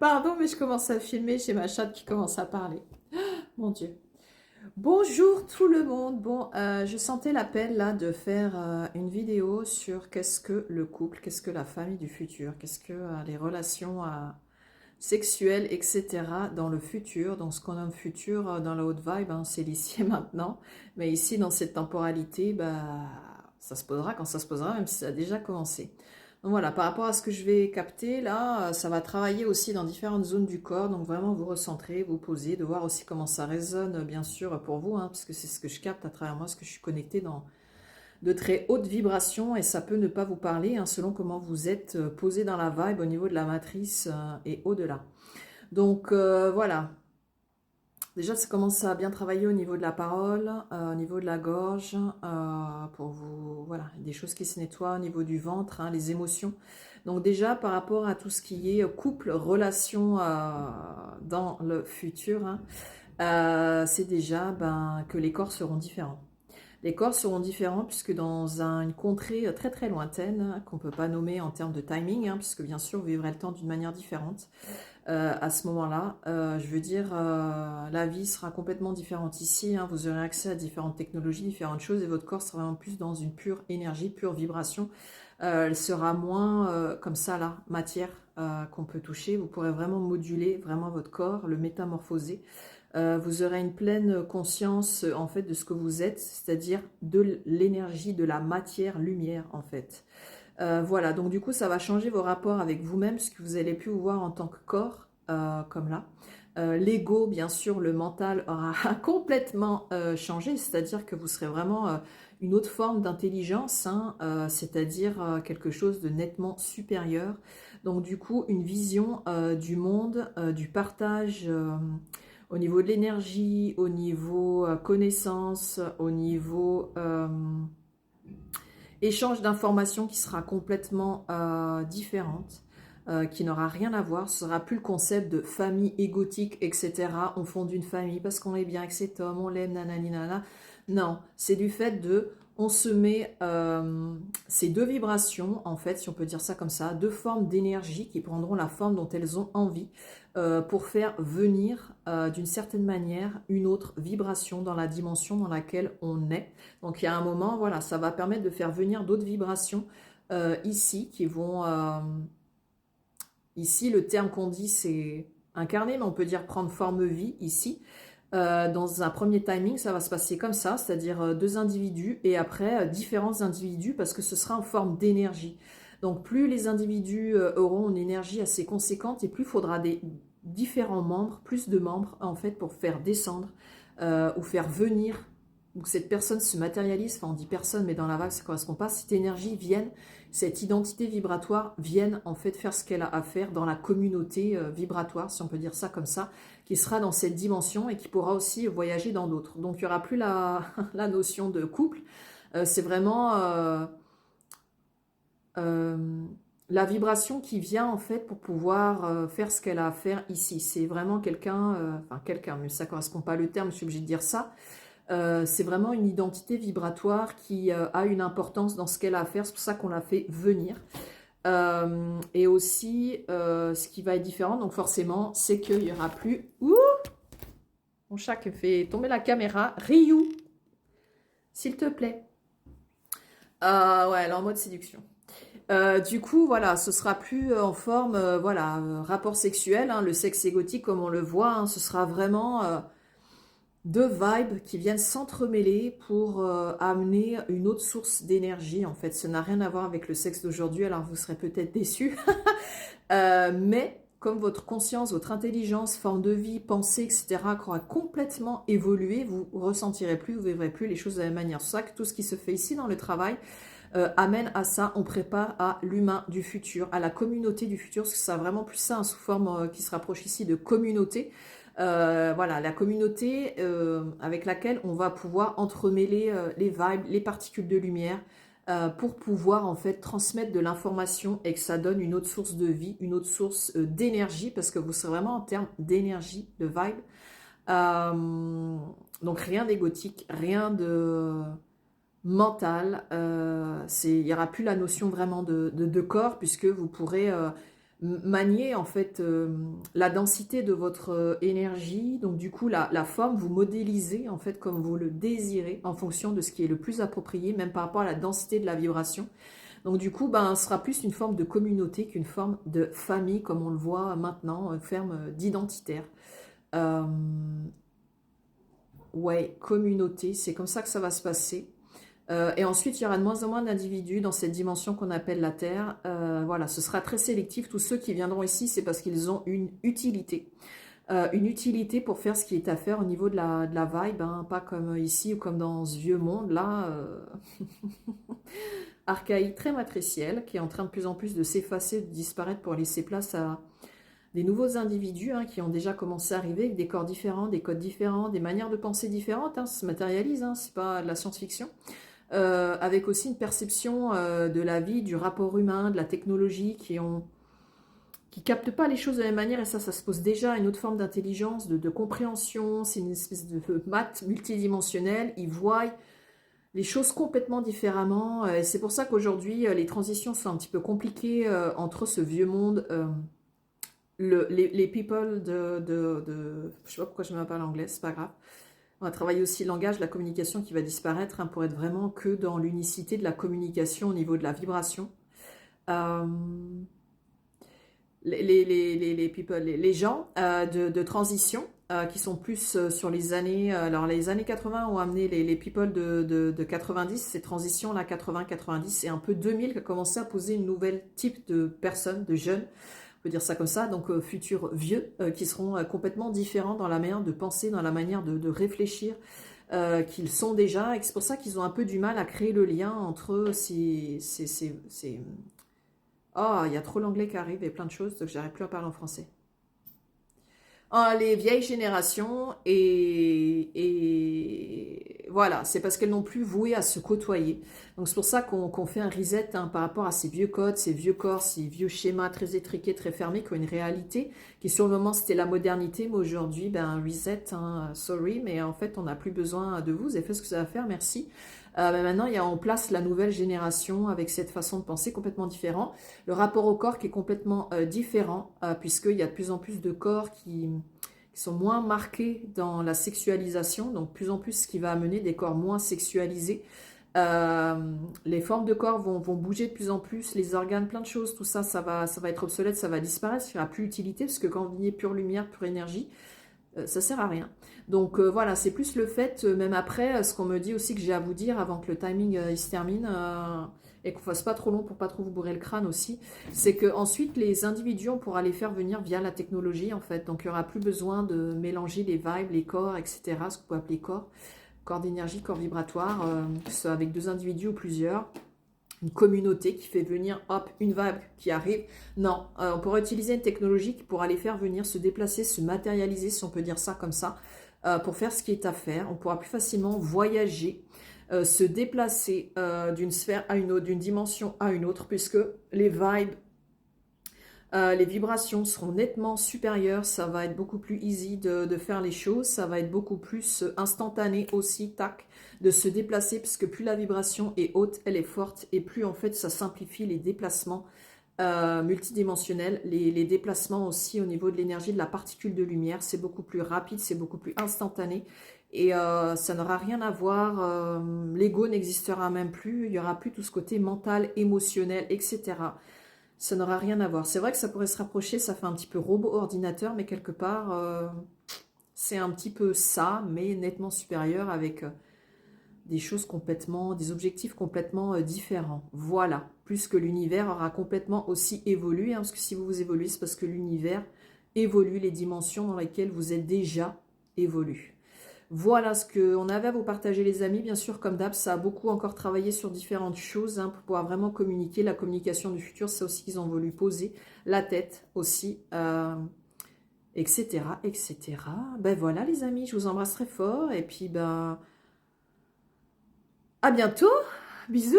Pardon, mais je commence à filmer, j'ai ma chatte qui commence à parler. Mon Dieu. Bonjour tout le monde. Bon, je sentais l'appel là de faire une vidéo sur qu'est-ce que le couple, qu'est-ce que la famille du futur, qu'est-ce que les relations sexuelles, etc. dans le futur, dans ce qu'on nomme futur, dans la haute vibe, hein, c'est l'ici et maintenant. Mais ici, dans cette temporalité, bah, ça se posera quand ça se posera, même si ça a déjà commencé. Donc voilà, par rapport à ce que je vais capter, là, ça va travailler aussi dans différentes zones du corps, donc vraiment vous recentrer, vous poser, de voir aussi comment ça résonne, bien sûr, pour vous, hein, parce que c'est ce que je capte à travers moi, parce que je suis connectée dans de très hautes vibrations, et ça peut ne pas vous parler, hein, selon comment vous êtes posé dans la vibe au niveau de la matrice et au-delà. Donc voilà, déjà, ça commence à bien travailler au niveau de la parole, au niveau de la gorge, pour vous, voilà, des choses qui se nettoient au niveau du ventre, hein, les émotions. Donc déjà, par rapport à tout ce qui est couple, relation dans le futur, hein, c'est déjà que les corps seront différents. Les corps seront différents puisque dans une contrée très très lointaine, hein, qu'on ne peut pas nommer en termes de timing, hein, puisque bien sûr vous vivrez le temps d'une manière différente, à ce moment-là. Je veux dire, la vie sera complètement différente ici, hein. Vous aurez accès à différentes technologies, différentes choses, et votre corps sera vraiment plus dans une pure énergie, pure vibration. Elle sera moins comme ça, là, matière qu'on peut toucher. Vous pourrez vraiment moduler vraiment votre corps, le métamorphoser. Vous aurez une pleine conscience en fait de ce que vous êtes, c'est-à-dire de l'énergie, de la matière, lumière en fait. Voilà, donc du coup, ça va changer vos rapports avec vous-même, puisque vous allez plus vous voir en tant que corps, comme là. L'ego, bien sûr, le mental aura complètement changé, c'est-à-dire que vous serez vraiment une autre forme d'intelligence, hein, c'est-à-dire quelque chose de nettement supérieur. Donc du coup, une vision du monde, du partage au niveau de l'énergie, au niveau connaissance, au niveau échange d'informations qui sera complètement différente, qui n'aura rien à voir. Ce sera plus le concept de famille égotique, etc. On fonde une famille parce qu'on est bien avec cet homme, on l'aime, nanani, nanana. Non, c'est du fait de, on se met ces deux vibrations, en fait, si on peut dire ça comme ça, deux formes d'énergie qui prendront la forme dont elles ont envie, pour faire venir d'une certaine manière une autre vibration dans la dimension dans laquelle on est. Donc il y a un moment, voilà, ça va permettre de faire venir d'autres vibrations ici qui vont... ici, le terme qu'on dit, c'est incarner, mais on peut dire prendre forme vie ici. Dans un premier timing, ça va se passer comme ça, c'est-à-dire deux individus et après différents individus parce que ce sera en forme d'énergie. Donc plus les individus auront une énergie assez conséquente et plus il faudra des différents membres, plus de membres en fait pour faire descendre ou faire venir, ou que cette personne se matérialise, enfin on dit personne mais dans la vague ça ne correspond pas, cette énergie vienne, cette identité vibratoire vienne en fait faire ce qu'elle a à faire dans la communauté vibratoire, si on peut dire ça comme ça, qui sera dans cette dimension et qui pourra aussi voyager dans d'autres. Donc il n'y aura plus la notion de couple, c'est vraiment la vibration qui vient en fait pour pouvoir faire ce qu'elle a à faire ici. C'est vraiment quelqu'un, enfin quelqu'un, mais ça ne correspond pas le terme, je suis obligée de dire ça. C'est vraiment une identité vibratoire qui a une importance dans ce qu'elle a à faire, c'est pour ça qu'on la fait venir. Et aussi, ce qui va être différent, donc forcément, c'est qu'il n'y aura plus... Ouh, mon chat qui fait tomber la caméra. Ryu, s'il te plaît. Ouais, elle est en mode séduction. Du coup, voilà, ce sera plus en forme, voilà, rapport sexuel, hein, le sexe égotique comme on le voit, hein, ce sera vraiment deux vibes qui viennent s'entremêler pour amener une autre source d'énergie. En fait, ça n'a rien à voir avec le sexe d'aujourd'hui, alors vous serez peut-être déçus. Mais comme votre conscience, votre intelligence, forme de vie, pensée, etc. aura complètement évolué, vous ne ressentirez plus, vous ne vivrez plus les choses de la même manière. C'est ça que tout ce qui se fait ici dans le travail amène à ça, on prépare à l'humain du futur, à la communauté du futur, parce que ça a vraiment plus ça, hein, sous forme qui se rapproche ici de communauté. Voilà, la communauté avec laquelle on va pouvoir entremêler les vibes, les particules de lumière, pour pouvoir en fait transmettre de l'information et que ça donne une autre source de vie, une autre source d'énergie, parce que vous serez vraiment en termes d'énergie, de vibe. Donc rien d'égotique, rien de mental, il n'y aura plus la notion vraiment de corps, puisque vous pourrez manier en fait la densité de votre énergie. Donc du coup, la forme, vous modélisez en fait comme vous le désirez en fonction de ce qui est le plus approprié, même par rapport à la densité de la vibration. Donc du coup, ben, ce sera plus une forme de communauté qu'une forme de famille, comme on le voit maintenant, une forme d'identitaire. Euh, ouais, communauté, c'est comme ça que ça va se passer. Et ensuite, il y aura de moins en moins d'individus dans cette dimension qu'on appelle la Terre. Voilà, ce sera très sélectif. Tous ceux qui viendront ici, c'est parce qu'ils ont une utilité. Une utilité pour faire ce qui est à faire au niveau de la vibe, hein, pas comme ici ou comme dans ce vieux monde là, archaïque, très matriciel, qui est en train de plus en plus de s'effacer, de disparaître pour laisser place à des nouveaux individus qui ont déjà commencé à arriver avec des corps différents, des codes différents, des manières de penser différentes. Ça se matérialise, c'est pas de la science-fiction. Avec aussi une perception de la vie, du rapport humain, de la technologie, qui captent pas les choses de la même manière, et ça se pose déjà à une autre forme d'intelligence, de compréhension. C'est une espèce de maths multidimensionnelle. Ils voient les choses complètement différemment, et c'est pour ça qu'aujourd'hui les transitions sont un petit peu compliquées entre ce vieux monde, les people je sais pas pourquoi je ne parle anglais, c'est pas grave. On va travailler aussi le langage, la communication qui va disparaître, pour être vraiment que dans l'unicité de la communication au niveau de la vibration. Euh, les people, les gens de transition qui sont plus sur les années... alors les années 80 ont amené les people de 90, ces transitions-là, 80-90, et un peu 2000 qui a commencé à poser une nouvelle type de personnes, de jeunes, on peut dire ça comme ça, donc futurs vieux, qui seront complètement différents dans la manière de penser, dans la manière de réfléchir, qu'ils sont déjà, et c'est pour ça qu'ils ont un peu du mal à créer le lien entre oh, il y a trop l'anglais qui arrive et plein de choses, donc j'arrive plus à parler en français. Les vieilles générations, et voilà, c'est parce qu'elles n'ont plus voué à se côtoyer. Donc c'est pour ça qu'on fait un reset par rapport à ces vieux codes, ces vieux corps, ces vieux schémas très étriqués, très fermés, qui ont une réalité, qui sur le moment c'était la modernité, mais aujourd'hui, un reset, sorry, mais en fait on n'a plus besoin de vous, vous avez fait ce que vous avez à faire, merci. Mais maintenant, il y a en place la nouvelle génération avec cette façon de penser complètement différente. Le rapport au corps qui est complètement différent, puisqu'il y a de plus en plus de corps qui sont moins marqués dans la sexualisation, donc de plus en plus ce qui va amener des corps moins sexualisés. Les formes de corps vont bouger de plus en plus, les organes, plein de choses, tout ça, ça va être obsolète, ça va disparaître, il n'y aura plus d'utilité, parce que quand vous venez pure lumière, pure énergie, ça sert à rien. Donc voilà, c'est plus le fait, même après, ce qu'on me dit aussi que j'ai à vous dire avant que le timing il se termine, et qu'on fasse pas trop long pour pas trop vous bourrer le crâne aussi, c'est que ensuite les individus, on pourra les faire venir via la technologie en fait. Donc il n'y aura plus besoin de mélanger les vibes, les corps, etc. Ce qu'on peut appeler corps d'énergie, corps vibratoire, que ce soit avec deux individus ou plusieurs. Une communauté qui fait venir, hop, une vibe qui arrive. Non, on pourra utiliser une technologie qui pourra les faire venir, se déplacer, se matérialiser, si on peut dire ça comme ça, pour faire ce qui est à faire. On pourra plus facilement voyager, se déplacer d'une sphère à une autre, d'une dimension à une autre, puisque les vibes, les vibrations seront nettement supérieures, ça va être beaucoup plus easy de faire les choses, ça va être beaucoup plus instantané aussi, tac, de se déplacer, puisque plus la vibration est haute, elle est forte, et plus en fait ça simplifie les déplacements multidimensionnels, les déplacements aussi au niveau de l'énergie de la particule de lumière, c'est beaucoup plus rapide, c'est beaucoup plus instantané, et ça n'aura rien à voir, l'ego n'existera même plus, il n'y aura plus tout ce côté mental, émotionnel, etc. Ça n'aura rien à voir. C'est vrai que ça pourrait se rapprocher, ça fait un petit peu robot-ordinateur, mais quelque part, c'est un petit peu ça, mais nettement supérieur avec des choses complètement, des objectifs complètement différents. Voilà, plus que l'univers aura complètement aussi évolué, parce que si vous évoluez, c'est parce que l'univers évolue, les dimensions dans lesquelles vous êtes déjà évolué. Voilà ce qu'on avait à vous partager les amis. Bien sûr, comme d'hab, ça a beaucoup encore travaillé sur différentes choses pour pouvoir vraiment communiquer. La communication du futur, c'est aussi qu'ils ont voulu poser la tête aussi, etc., etc. Ben voilà les amis, je vous embrasse très fort et puis à bientôt. Bisous.